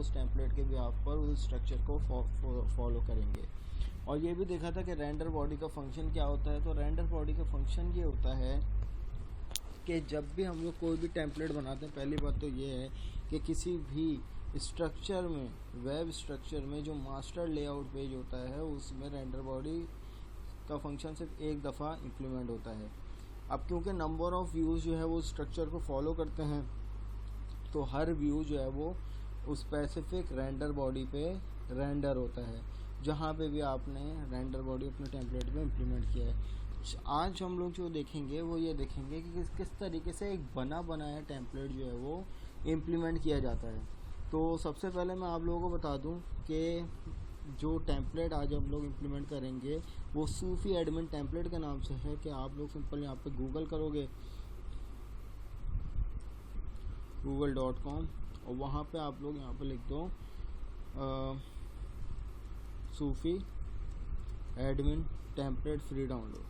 उस टेम्पलेट के बिहाफ पर उस स्ट्रक्चर को फॉलो करेंगे। और ये भी देखा था कि रेंडर बॉडी का फंक्शन क्या होता है। तो रेंडर बॉडी का फंक्शन ये होता है कि जब भी हम लोग कोई भी टेम्पलेट बनाते हैं, पहली बात तो ये है कि किसी भी स्ट्रक्चर में, वेब स्ट्रक्चर में जो मास्टर लेआउट पेज होता है उसमें रेंडर बॉडी का फंक्शन सिर्फ एक दफ़ा इम्प्लीमेंट होता है। अब क्योंकि नंबर ऑफ़ व्यूज़ जो है वो स्ट्रक्चर को फॉलो करते हैं, तो हर व्यू जो है वो उस स्पेसिफिक रेंडर बॉडी पे रेंडर होता है, जहाँ पे भी आपने रेंडर बॉडी अपने टेम्पलेट में इम्प्लीमेंट किया है। आज हम लोग जो देखेंगे वो ये देखेंगे कि किस तरीके से एक बना बनाया टेम्पलेट जो है वो इम्प्लीमेंट किया जाता है। तो सबसे पहले मैं आप लोगों को बता दूं कि जो टेम्पलेट आज हम लोग इम्प्लीमेंट करेंगे वो सूफी एडमिन टेम्पलेट के नाम से है। कि आप लोग सिंपल यहाँ पे गूगल करोगे google.com और वहाँ पे आप लोग यहाँ पे लिख दो सूफी एडमिन टेम्पलेट फ्री डाउनलोड,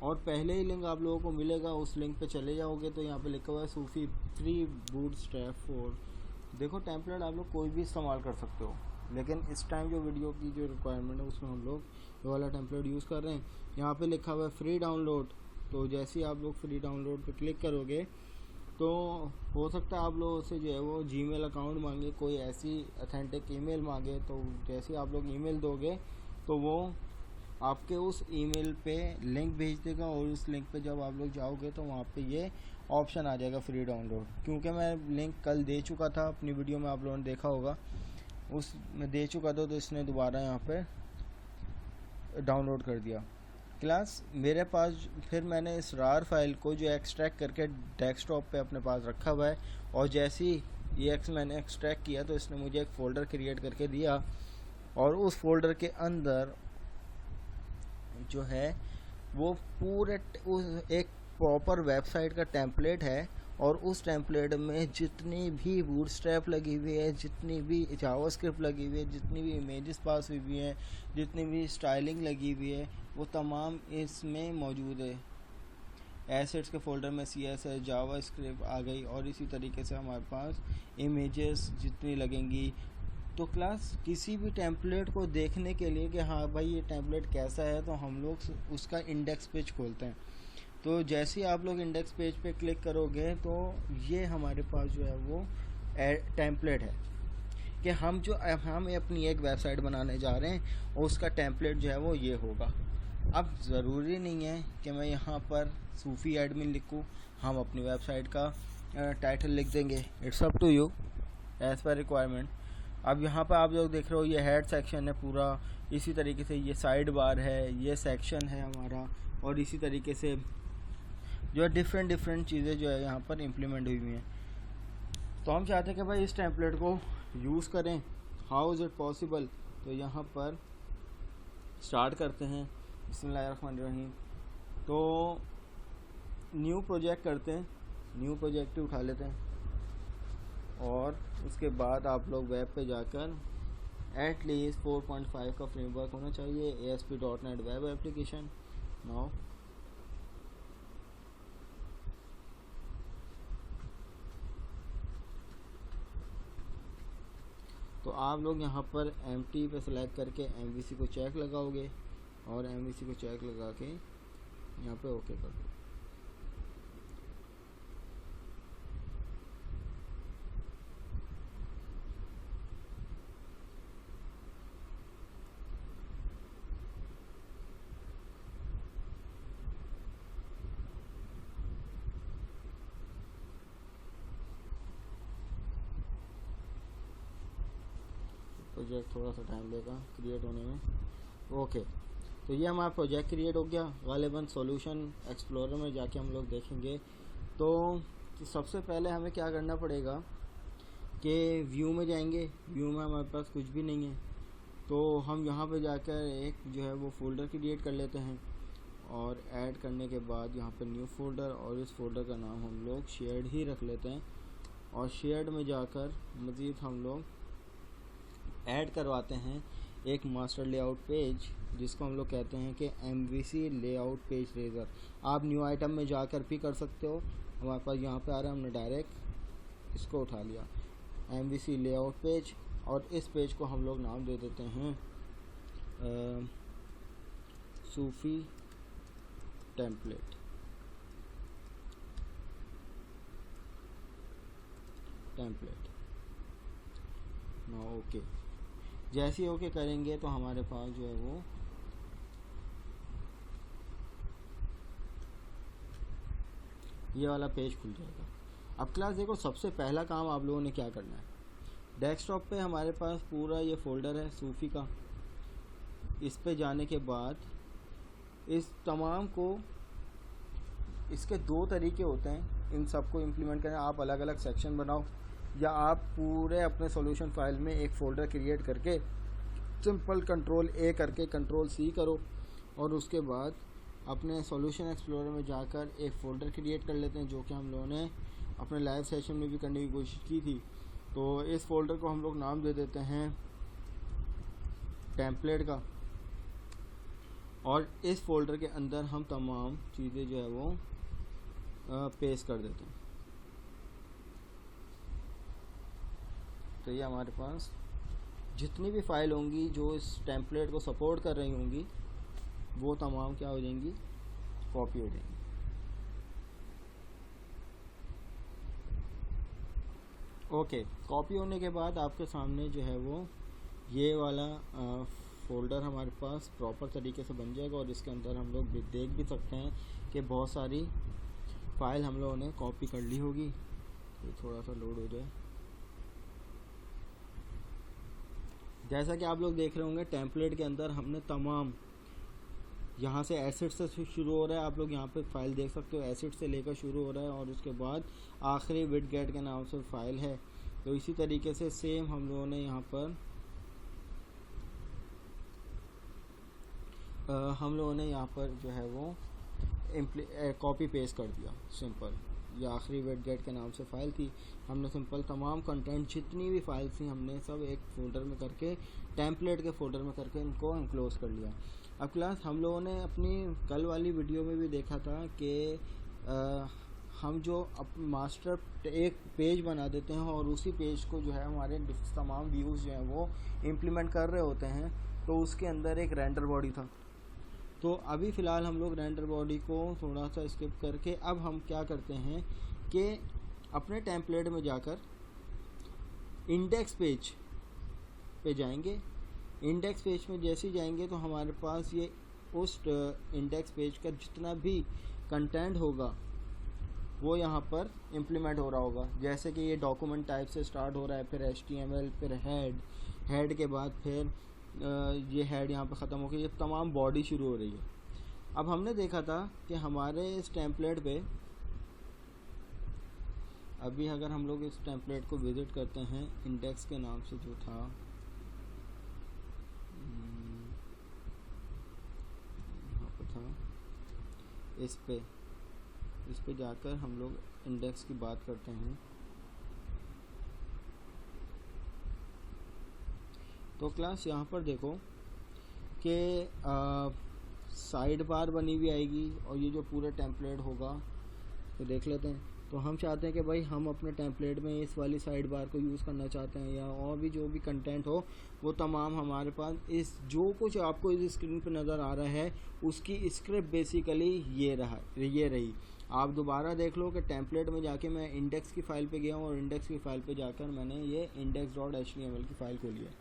और पहले ही लिंक आप लोगों को मिलेगा, उस लिंक पे चले जाओगे तो यहाँ पे लिखा हुआ है सूफी फ्री बूटस्ट्रैप 4। देखो टेम्पलेट आप लोग कोई भी इस्तेमाल कर सकते हो, लेकिन इस टाइम जो वीडियो की जो रिक्वायरमेंट है उसमें हम लोग ये वाला टेम्पलेट यूज़ कर रहे हैं। यहाँ पे लिखा हुआ है फ्री डाउनलोड, तो जैसे ही आप लोग फ्री डाउनलोड पे क्लिक करोगे तो हो सकता है आप लोगों से जो है वो जीमेल अकाउंट मांगे, कोई ऐसी अथेंटिक ईमेल मांगे। तो जैसे आप लोग ईमेल दोगे तो वो आपके उस ईमेल पे लिंक भेज देगा, और उस लिंक पे जब आप लोग जाओगे तो वहाँ पे ये ऑप्शन आ जाएगा फ्री डाउनलोड। क्योंकि मैं लिंक कल दे चुका था अपनी वीडियो में, आप लोगों ने देखा होगा, उस में दे चुका था, तो इसने दोबारा यहाँ पे डाउनलोड कर दिया। क्लास मेरे पास फिर मैंने इस रार फाइल को जो एक्सट्रैक्ट करके डेस्कटॉप पे अपने पास रखा हुआ है, और जैसे ही ये मैंने एक्सट्रैक्ट किया तो इसने मुझे एक फ़ोल्डर क्रिएट करके दिया, और उस फोल्डर के अंदर जो है वो पूरे एक प्रॉपर वेबसाइट का टेम्पलेट है, और उस टेम्पलेट में जितनी भी बूटस्ट्रैप लगी हुई है, जितनी भी जावास्क्रिप्ट लगी हुई है, जितनी भी इमेजेस पास हुई हैं, जितनी भी स्टाइलिंग लगी हुई है, वो तमाम इसमें मौजूद है। एसेट्स के फोल्डर में CSS जावास्क्रिप्ट आ गई, और इसी तरीके से हमारे पास इमेजेस जितनी लगेंगी। तो क्लास किसी भी टेम्पलेट को देखने के लिए कि हाँ भाई ये टेम्पलेट कैसा है, तो हम लोग उसका इंडेक्स पेज खोलते हैं। तो जैसे ही आप लोग इंडेक्स पेज पे क्लिक करोगे तो ये हमारे पास जो है वो टेम्पलेट है कि हम अपनी एक वेबसाइट बनाने जा रहे हैं, और उसका टेम्पलेट जो है वो ये होगा। अब ज़रूरी नहीं है कि मैं यहाँ पर सूफी एडमिन लिखूँ, हम अपनी वेबसाइट का टाइटल लिख देंगे, it's up to you as per requirement. अब यहाँ पर आप लोग देख रहे हो ये हेड सेक्शन है पूरा, इसी तरीके से ये साइड बार है, ये सेक्शन है हमारा, और इसी तरीके से जो है डिफरेंट चीज़ें जो है यहाँ पर इम्प्लीमेंट हुई हुई हैं। तो हम चाहते हैं कि भाई इस टेम्पलेट को यूज़ करें, हाउ इज़ इट पॉसिबल। तो यहाँ पर स्टार्ट करते हैं, बिस्मिल्लाहिर्रहमानिर्रहीम। तो न्यू प्रोजेक्ट करते हैं, न्यू प्रोजेक्ट ही उठा लेते हैं, और उसके बाद आप लोग वेब पे जाकर एटलीस्ट 4.5 का फ्रेमवर्क होना चाहिए, ASP.NET वेब एप्लीकेशन। नाउ तो आप लोग यहाँ पर एम्प्टी पे सेलेक्ट करके MVC को चेक लगाओगे, और MVC को चेक लगा के यहाँ पे ओके कर दो। प्रोजेक्ट थोड़ा सा टाइम लेगा क्रिएट होने में। ओके, तो ये हमारा प्रोजेक्ट क्रिएट हो गया। गालिबन सॉल्यूशन एक्सप्लोरर में जाके हम लोग देखेंगे। तो सबसे पहले हमें क्या करना पड़ेगा कि व्यू में जाएंगे, व्यू में हमारे पास कुछ भी नहीं है, तो हम यहाँ पे जाकर एक जो है वो फ़ोल्डर क्रिएट कर लेते हैं, और ऐड करने के बाद यहाँ पे न्यू फोल्डर, और इस फोल्डर का नाम हम लोग शेयर्ड ही रख लेते हैं, और शेयर्ड में जाकर मज़ीद हम लोग ऐड करवाते हैं एक मास्टर लेआउट पेज, जिसको हम लोग कहते हैं कि MVC लेआउट पेज रेजर। आप न्यू आइटम में जाकर भी कर सकते हो, हमारे पास यहाँ पे आ रहा है, हमने डायरेक्ट इसको उठा लिया। MVC लेआउट पेज, और इस पेज को हम लोग नाम दे देते हैं सूफी टेम्पलेट। ना ओके, जैसे ही ओके करेंगे तो हमारे पास जो है वो ये वाला पेज खुल जाएगा। अब क्लास देखो, सबसे पहला काम आप लोगों ने क्या करना है, डेस्कटॉप पे हमारे पास पूरा ये फोल्डर है सूफी का। इस पे जाने के बाद इस तमाम को, इसके दो तरीके होते हैं इन सबको इम्प्लीमेंट करना। आप अलग अलग सेक्शन बनाओ, या आप पूरे अपने सॉल्यूशन फाइल में एक फ़ोल्डर क्रिएट करके सिंपल कंट्रोल-A करके कंट्रोल-C करो, और उसके बाद अपने सॉल्यूशन एक्सप्लोरर में जाकर एक फ़ोल्डर क्रिएट कर लेते हैं, जो कि हम लोगों ने अपने लाइव सेशन में भी करने की कोशिश की थी। तो इस फोल्डर को हम लोग नाम दे देते हैं टेम्पलेट का, और इस फोल्डर के अंदर हम तमाम चीज़ें जो है वो पेस्ट कर देते हैं। तो ये हमारे पास जितनी भी फाइल होंगी जो इस टेम्पलेट को सपोर्ट कर रही होंगी, वो तमाम क्या हो जाएंगी, कॉपी हो जाएंगी। ओके, कॉपी होने के बाद आपके सामने जो है वो ये वाला फ़ोल्डर हमारे पास प्रॉपर तरीके से बन जाएगा, और इसके अंदर हम लोग देख भी सकते हैं कि बहुत सारी फ़ाइल हम लोगों ने कॉपी कर ली होगी। ये थोड़ा सा लोड हो जाए। जैसा कि आप लोग देख रहे होंगे, टेम्पलेट के अंदर हमने तमाम, यहाँ से एसिड से शुरू हो रहा है, आप लोग यहाँ पे फाइल देख सकते हो, एसिड से लेकर शुरू हो रहा है, और उसके बाद आखिरी विडगेट के नाम से फाइल है। तो इसी तरीके से सेम हम लोगों ने यहाँ पर जो है वो कॉपी पेस्ट कर दिया सिंपल। ये आखिरी विडगेट के नाम से फ़ाइल थी, हमने सिंपल तमाम कंटेंट जितनी भी फाइल्स थी हमने सब एक फ़ोल्डर में करके, टेम्पलेट के फ़ोल्डर में करके इनको एनक्लोज कर लिया। अब क्लास हम लोगों ने अपनी कल वाली वीडियो में भी देखा था कि हम जो मास्टर एक पेज बना देते हैं, और उसी पेज को जो है हमारे तमाम व्यूज़ जो हैं वो इम्प्लीमेंट कर रहे होते हैं, तो उसके अंदर एक रेंडर बॉडी था। तो अभी फ़िलहाल हम लोग रेंडर बॉडी को थोड़ा सा स्किप करके अब हम क्या करते हैं कि अपने टेम्पलेट में जाकर इंडेक्स पेज पे जाएंगे। इंडेक्स पेज में जैसे ही जाएंगे तो हमारे पास ये उस इंडेक्स पेज का जितना भी कंटेंट होगा वो यहाँ पर इम्प्लीमेंट हो रहा होगा। जैसे कि ये डॉक्यूमेंट टाइप से स्टार्ट हो रहा है, फिर HTML, फिर हेड के बाद फिर ये हेड यहाँ पर ख़त्म हो गया, ये तमाम बॉडी शुरू हो रही है। अब हमने देखा था कि हमारे इस टेम्पलेट पे, अभी अगर हम लोग इस टेम्पलेट को विज़िट करते हैं, इंडेक्स के नाम से जो था, यहाँ पर था, इस पे जाकर हम लोग इंडेक्स की बात करते हैं। तो क्लास यहाँ पर देखो कि साइड बार बनी हुई आएगी, और ये जो पूरा टेम्पलेट होगा तो देख लेते हैं। तो हम चाहते हैं कि भाई हम अपने टेम्पलेट में इस वाली साइड बार को यूज़ करना चाहते हैं, या और भी जो भी कंटेंट हो वो तमाम हमारे पास इस जो कुछ आपको इस स्क्रीन पर नज़र आ रहा है उसकी स्क्रिप्ट बेसिकली ये रही। आप दोबारा देख लो कि टेम्पलेट में जाके मैं इंडेक्स की फ़ाइल पे गया हूँ, और इंडेक्स की फ़ाइल पे जाकर मैंने ये index.html की फ़ाइल खोली है।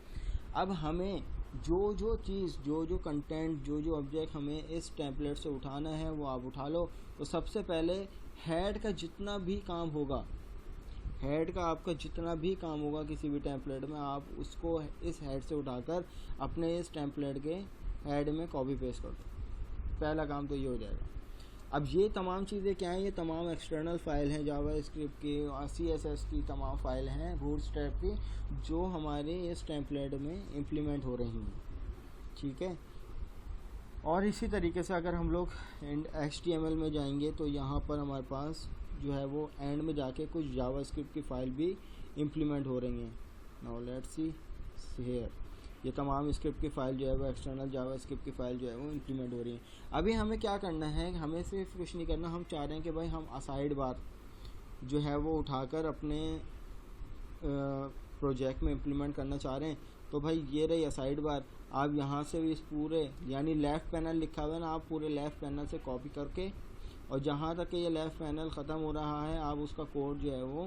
अब हमें जो चीज़, जो कंटेंट, जो ऑब्जेक्ट हमें इस टेम्पलेट से उठाना है वो आप उठा लो। तो सबसे पहले हेड का जितना भी काम होगा, आपका जितना भी काम होगा किसी भी टेम्पलेट में, आप उसको इस हेड से उठाकर अपने इस टेम्पलेट के हेड में कॉपी पेस्ट कर दो। पहला काम तो ये हो जाएगा। अब ये तमाम चीज़ें क्या हैं, ये तमाम एक्सटर्नल फाइल हैं, जावास्क्रिप्ट की, CSS की तमाम फाइल हैं, बूटस्ट्रैप की, जो हमारे इस टेम्पलेट में इम्प्लीमेंट हो रही हैं, ठीक है। और इसी तरीके से अगर हम लोग HTML में जाएंगे तो यहाँ पर हमारे पास जो है वो एंड में जाके कुछ जावास्क्रिप्ट की फ़ाइल भी इम्प्लीमेंट हो रही हैं। नाउ लेट्स सी हियर, ये तमाम स्क्रिप्ट की फ़ाइल जो है वो एक्सटर्नल जावास्क्रिप्ट की फ़ाइल जो है वो इम्प्लीमेंट हो रही है। अभी हमें क्या करना है, हमें सिर्फ कुछ नहीं करना, हम चाह रहे हैं कि भाई हम साइड बार जो है वो उठाकर अपने प्रोजेक्ट में इम्प्लीमेंट करना चाह रहे हैं तो भाई ये रही साइड बार, आप यहाँ से भी इस पूरे यानी लेफ़्ट पैनल लिखा हुआ है ना, आप पूरे लेफ़्ट पैनल से कॉपी करके और जहाँ तक ये लेफ़्ट पैनल ख़त्म हो रहा है आप उसका कोड जो है वो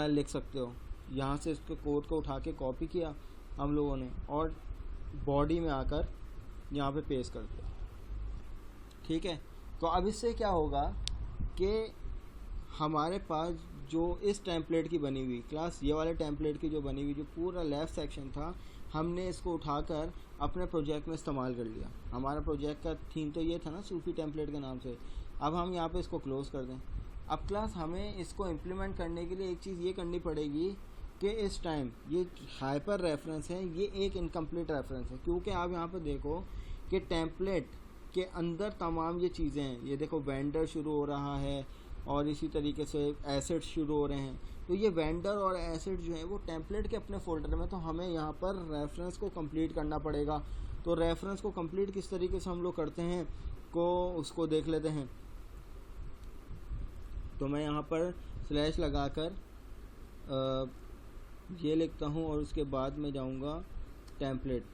लिख सकते हो। यहाँ से इसके कोड को उठा के कॉपी किया हम लोगों ने और बॉडी में आकर यहाँ पे पेस्ट कर दिया। ठीक है, तो अब इससे क्या होगा कि हमारे पास जो इस टेम्पलेट की बनी हुई क्लास, ये वाले टेम्पलेट की जो बनी हुई जो पूरा लेफ़्ट सेक्शन था, हमने इसको उठाकर अपने प्रोजेक्ट में इस्तेमाल कर लिया। हमारा प्रोजेक्ट का थीम तो ये था ना सूफी टेम्पलेट के नाम से। अब हम यहाँ पे इसको क्लोज़ कर दें। अब क्लास हमें इसको इम्प्लीमेंट करने के लिए एक चीज़ ये करनी पड़ेगी कि इस टाइम ये हाइपर रेफरेंस है, ये एक इनकम्प्लीट रेफरेंस है, क्योंकि आप यहाँ पर देखो कि टेम्पलेट के अंदर तमाम ये चीज़ें हैं। ये देखो वेंडर शुरू हो रहा है और इसी तरीके से एसेट्स शुरू हो रहे हैं। तो ये वेंडर और एसेट जो है वो टेम्पलेट के अपने फोल्डर में, तो हमें यहाँ पर रेफरेंस को कंप्लीट करना पड़ेगा। तो रेफरेंस को कंप्लीट किस तरीके से हम लोग करते हैं को उसको देख लेते हैं। तो मैं यहाँ पर स्लैश लगाकर ये लिखता हूँ और उसके बाद मैं जाऊँगा टेम्पलेट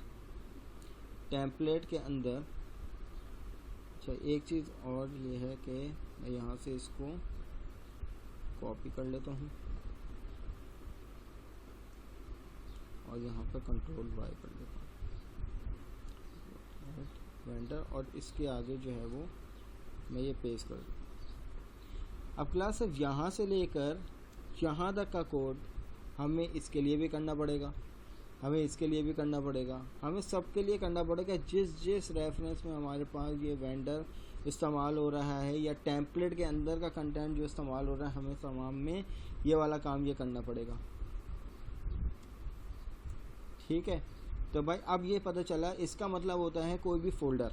के अंदर। अच्छा, एक चीज़ और ये है कि मैं यहाँ से इसको कॉपी कर लेता हूँ और यहाँ पर कंट्रोल वाई कर लेता हूँ वेंडर और इसके आगे जो है वो मैं ये पेस्ट कर दूँ। अब क्लास सिर्फ यहाँ से लेकर यहाँ तक का कोड हमें इसके लिए भी करना पड़ेगा, हमें इसके लिए भी करना पड़ेगा, हमें सबके लिए करना पड़ेगा। जिस रेफरेंस में हमारे पास ये वेंडर इस्तेमाल हो रहा है या टेम्पलेट के अंदर का कंटेंट जो इस्तेमाल हो रहा है, हमें तमाम में ये वाला काम ये करना पड़ेगा। ठीक है, तो भाई अब ये पता चला, इसका मतलब होता है कोई भी फोल्डर।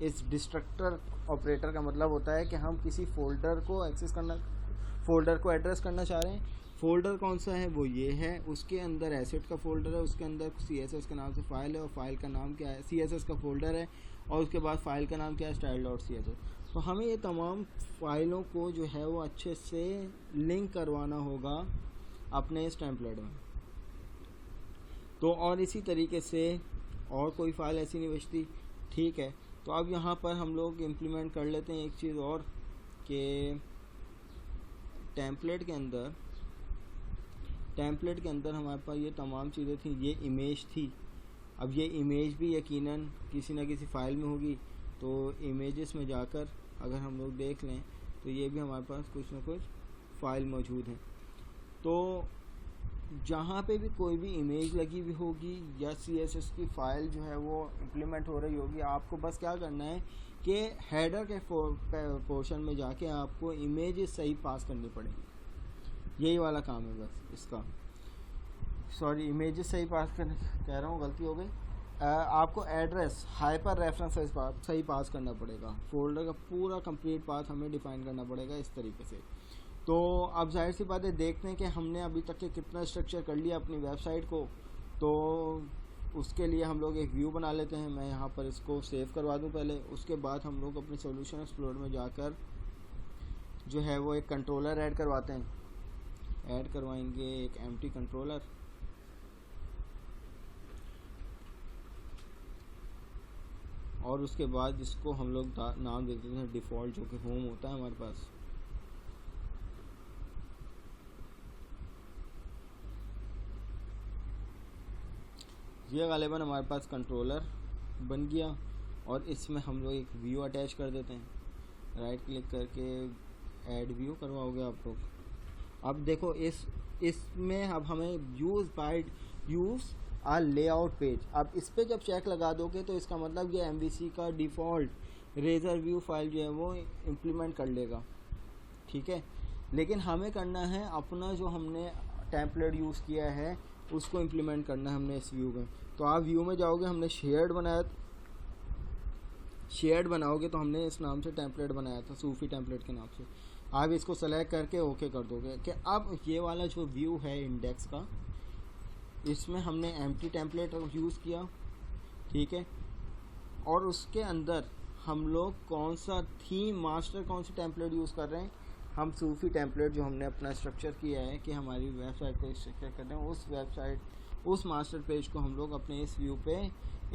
इस डिस्ट्रक्टर ऑपरेटर का मतलब होता है कि हम किसी फोल्डर को एड्रेस करना चाह रहे हैं। फ़ोल्डर कौन सा है, वो ये है, उसके अंदर एसेट का फ़ोल्डर है, उसके अंदर CSS के नाम से फ़ाइल है और फाइल का नाम क्या है, CSS का फ़ोल्डर है और उसके बाद फ़ाइल का नाम क्या है, style.css। तो हमें ये तमाम फ़ाइलों को जो है वो अच्छे से लिंक करवाना होगा अपने इस टेम्पलेट में। तो और इसी तरीके से और कोई फ़ाइल ऐसी नहीं बचती। ठीक है, तो अब यहाँ पर हम लोग इम्प्लीमेंट कर लेते हैं एक चीज़ और कि टेम्पलेट के अंदर हमारे पास ये तमाम चीज़ें थी। ये इमेज थी, अब ये इमेज भी यकीनन किसी न किसी फ़ाइल में होगी। तो इमेजेस में जाकर अगर हम लोग देख लें तो ये भी हमारे पास कुछ न कुछ फ़ाइल मौजूद हैं। तो जहाँ पे भी कोई भी इमेज लगी हुई होगी या CSS की फ़ाइल जो है वो इम्प्लीमेंट हो रही होगी, आपको बस क्या करना है कि हेडर के पोर्शन में जाके आपको इमेजेस सही पास करनी पड़ेगी। यही वाला काम है बस इसका। सॉरी, इमेजेस सही पास करने कह रहा हूँ, गलती हो गई। आपको एड्रेस हाइपर रेफरेंस सही पास करना पड़ेगा। फोल्डर का पूरा कंप्लीट पाथ हमें डिफ़ाइन करना पड़ेगा इस तरीके से। तो अब जाहिर सी बात है, देखते हैं कि हमने अभी तक के कितना स्ट्रक्चर कर लिया अपनी वेबसाइट को। तो उसके लिए हम लोग एक व्यू बना लेते हैं। मैं यहाँ पर इसको सेव करवा दूँ पहले, उसके बाद हम लोग अपने सॉल्यूशन एक्सप्लोरर में जाकर जो है वो एक कंट्रोलर ऐड करवाते हैं। ऐड करवाएंगे एक एम्प्टी कंट्रोलर। और उसके बाद इसको हम लोग नाम दे देते हैं डिफ़ॉल्ट, जो कि होम होता है हमारे पास। ये गालिबन हमारे पास कंट्रोलर बन गया और इसमें हम लोग एक व्यू अटैच कर देते हैं। राइट क्लिक करके ऐड व्यू करवाओगे आप लोग। अब देखो इसमें अब हमें यूज़ आ लेआउट पेज। अब इस पे जब चेक लगा दोगे तो इसका मतलब ये MVC का डिफ़ॉल्ट रेजर व्यू फाइल जो है वो इम्प्लीमेंट कर लेगा। ठीक है, लेकिन हमें करना है अपना जो हमने टेम्पलेट यूज़ किया है उसको इम्प्लीमेंट करना है हमने इस व्यू में। तो आप व्यू में जाओगे, हमने शेयर्ड बनाओगे तो हमने इस नाम से टेम्पलेट बनाया था, सूफी टेम्पलेट के नाम से। आप इसको सेलेक्ट करके ओके कर दोगे कि अब ये वाला जो व्यू है इंडेक्स का, इसमें हमने एम्प्टी टेम्पलेट यूज़ किया। ठीक है, और उसके अंदर हम लोग कौन सा थीम मास्टर कौन सी टेम्पलेट यूज़ कर रहे हैं, हम सूफी टेम्पलेट जो हमने अपना स्ट्रक्चर किया है कि हमारी वेबसाइट को स्ट्रक्चर करते हैं, उस वेबसाइट उस मास्टर पेज को हम लोग अपने इस व्यू पे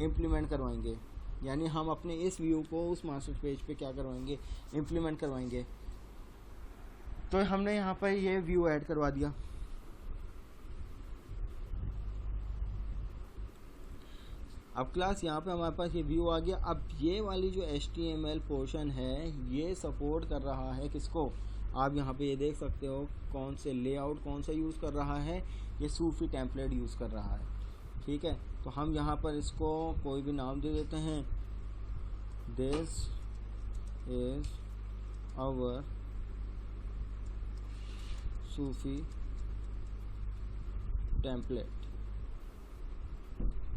इम्प्लीमेंट करवाएंगे। यानी हम अपने इस व्यू को उस मास्टर पेज पे क्या करवाएंगे, इम्प्लीमेंट करवाएंगे। तो हमने यहाँ पर ये व्यू ऐड करवा दिया। अब क्लास यहाँ पे हमारे पास ये व्यू आ गया। अब ये वाली जो HTML पोर्शन है ये सपोर्ट कर रहा है किसको, आप यहाँ पे ये देख सकते हो कौन से लेआउट कौन सा यूज़ कर रहा है, ये सूफी टेम्पलेट यूज़ कर रहा है। ठीक है, तो हम यहाँ पर इसको कोई भी नाम दे देते हैं, this is our Sufi template.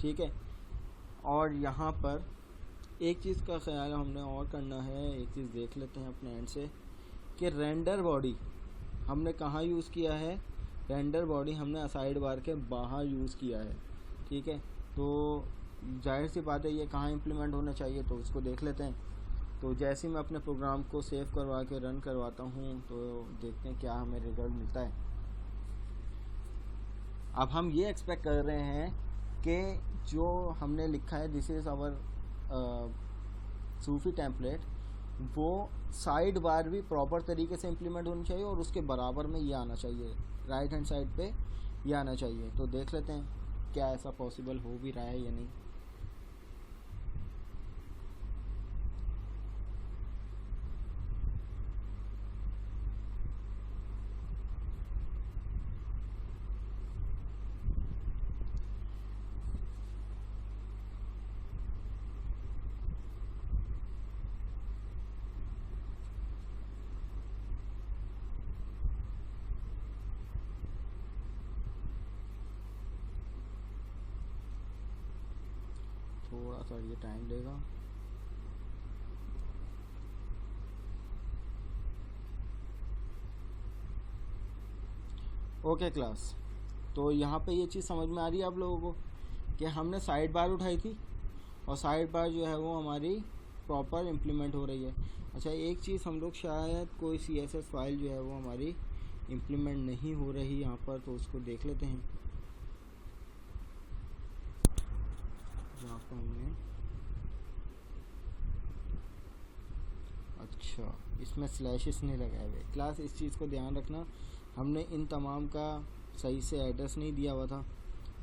ठीक है, और यहाँ पर एक चीज़ का ख्याल हमने और करना है, एक चीज़ देख लेते हैं अपने एंड से कि रेंडर बॉडी हमने कहाँ यूज़ किया है, रेंडर बॉडी हमने साइड बार के बाहर यूज़ किया है। ठीक है, तो जाहिर सी बात है ये कहाँ इम्प्लीमेंट होना चाहिए, तो उसको देख लेते हैं। तो जैसे ही मैं अपने प्रोग्राम को सेव करवा के रन करवाता हूँ तो देखते हैं क्या हमें रिज़ल्ट मिलता है। अब हम ये एक्सपेक्ट कर रहे हैं कि जो हमने लिखा है this is our Sufi template, वो साइड बार भी प्रॉपर तरीके से इम्प्लीमेंट होनी चाहिए और उसके बराबर में ये आना चाहिए, राइट हैंड साइड पे ये आना चाहिए। तो देख लेते हैं क्या ऐसा पॉसिबल हो भी रहा है या नहीं। थोड़ा सा ये टाइम लेगा। ओके क्लास, तो यहाँ पे ये चीज़ समझ में आ रही है आप लोगों को कि हमने साइड बार उठाई थी और साइड बार जो है वो हमारी प्रॉपर इम्प्लीमेंट हो रही है। अच्छा, एक चीज़ हम लोग शायद कोई CSS फाइल जो है वो हमारी इम्प्लीमेंट नहीं हो रही यहाँ पर, तो उसको देख लेते हैं। यहाँ पर हमने अच्छा इसमें स्लैशेस नहीं लगाए हुए। क्लास इस चीज़ को ध्यान रखना, हमने इन तमाम का सही से एड्रेस नहीं दिया हुआ था,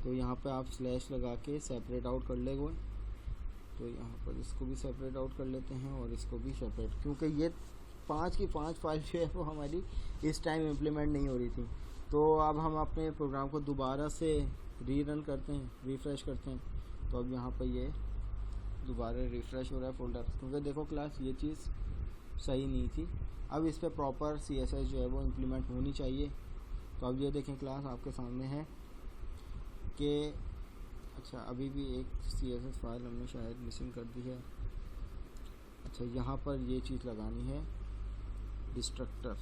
तो यहाँ पे आप स्लैश लगा के सेपरेट आउट कर लेंगे। तो यहाँ पर इसको भी सेपरेट आउट कर लेते हैं और इसको भी सेपरेट, क्योंकि ये 5 की 5 फाइल जो है वो हमारी इस टाइम इम्प्लीमेंट नहीं हो रही थी। तो अब हम अपने प्रोग्राम को दोबारा से रीरन करते हैं, रिफ़्रेश करते हैं। तो अब यहाँ पर ये दोबारा रिफ़्रेश हो रहा है फोल्डर, क्योंकि देखो क्लास ये चीज़ सही नहीं थी। अब इस पर प्रॉपर CSS जो है वो इम्प्लीमेंट होनी चाहिए। तो अब ये देखें क्लास आपके सामने है कि अच्छा अभी भी एक CSS फाइल हमने शायद मिसिंग कर दी है। अच्छा, यहाँ पर ये चीज़ लगानी है, डिस्ट्रक्टर।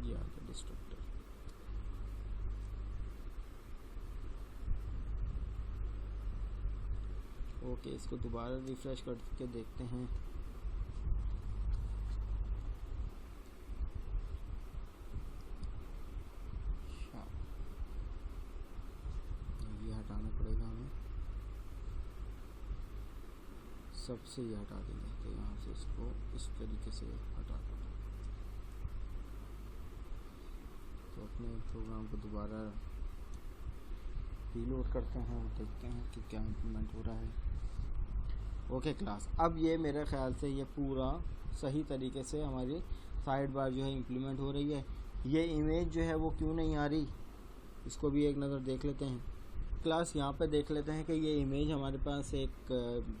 ये आ गया डिस्ट्रक्टर। ओके, इसको दोबारा रिफ़्रेश करके देखते हैं। ये हटाना पड़ेगा हमें, सबसे ये हटा देंगे। तो यहाँ से इसको इस तरीके से हटा देंगे। तो अपने प्रोग्राम को दोबारा रीलोड करते हैं और देखते हैं कि क्या इम्प्लीमेंट हो रहा है। ओके क्लास, अब ये मेरे ख़्याल से ये पूरा सही तरीके से हमारी साइड बार जो है इम्प्लीमेंट हो रही है। ये इमेज जो है वो क्यों नहीं आ रही, इसको भी एक नज़र देख लेते हैं। क्लास यहाँ पे देख लेते हैं कि ये इमेज हमारे पास एक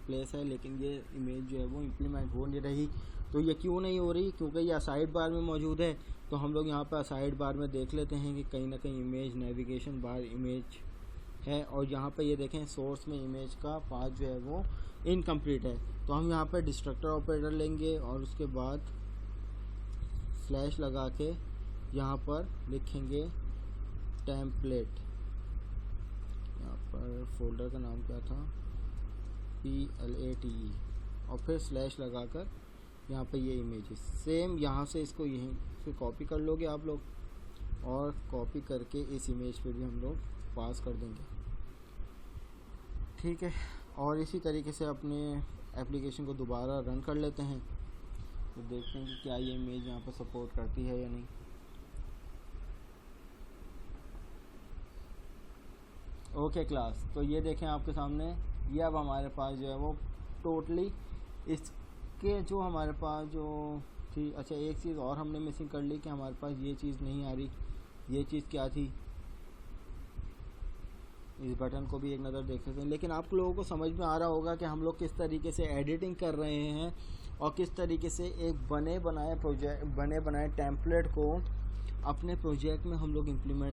प्लेस है, लेकिन ये इमेज जो है वो इम्प्लीमेंट हो नहीं रही। तो ये क्यों नहीं हो रही, क्योंकि ये साइड बार में मौजूद है। तो हम लोग यहाँ पर साइड बार में देख लेते हैं कि कहीं ना कहीं इमेज नेविगेशन बार इमेज है, और यहाँ पे ये देखें सोर्स में इमेज का पाथ जो है वो इनकम्प्लीट है। तो हम यहाँ पे डिस्ट्रक्टर ऑपरेटर लेंगे और उसके बाद स्लैश लगा के यहाँ पर लिखेंगे टेम्पलेट। यहाँ पर फोल्डर का नाम क्या था, PLATE और फिर स्लैश लगाकर यहाँ पे ये इमेजेस सेम यहाँ से इसको यहीं से कॉपी कर लोगे आप लोग, और कॉपी करके इस इमेज पे भी हम लोग पास कर देंगे। ठीक है, और इसी तरीके से अपने एप्लीकेशन को दोबारा रन कर लेते हैं, तो देखते हैं कि क्या ये इमेज यहाँ पर सपोर्ट करती है या नहीं। ओके क्लास, तो ये देखें आपके सामने, ये अब हमारे पास जो है वो टोटली इसके जो हमारे पास जो थी। अच्छा, एक चीज़ और हमने मिसिंग कर ली कि हमारे पास ये चीज़ नहीं आ रही। ये चीज़ क्या थी, इस बटन को भी एक नज़र देख सकते हैं। लेकिन आप लोगों को समझ में आ रहा होगा कि हम लोग किस तरीके से एडिटिंग कर रहे हैं और किस तरीके से एक बने बनाए टेम्पलेट को अपने प्रोजेक्ट में हम लोग इम्प्लीमेंट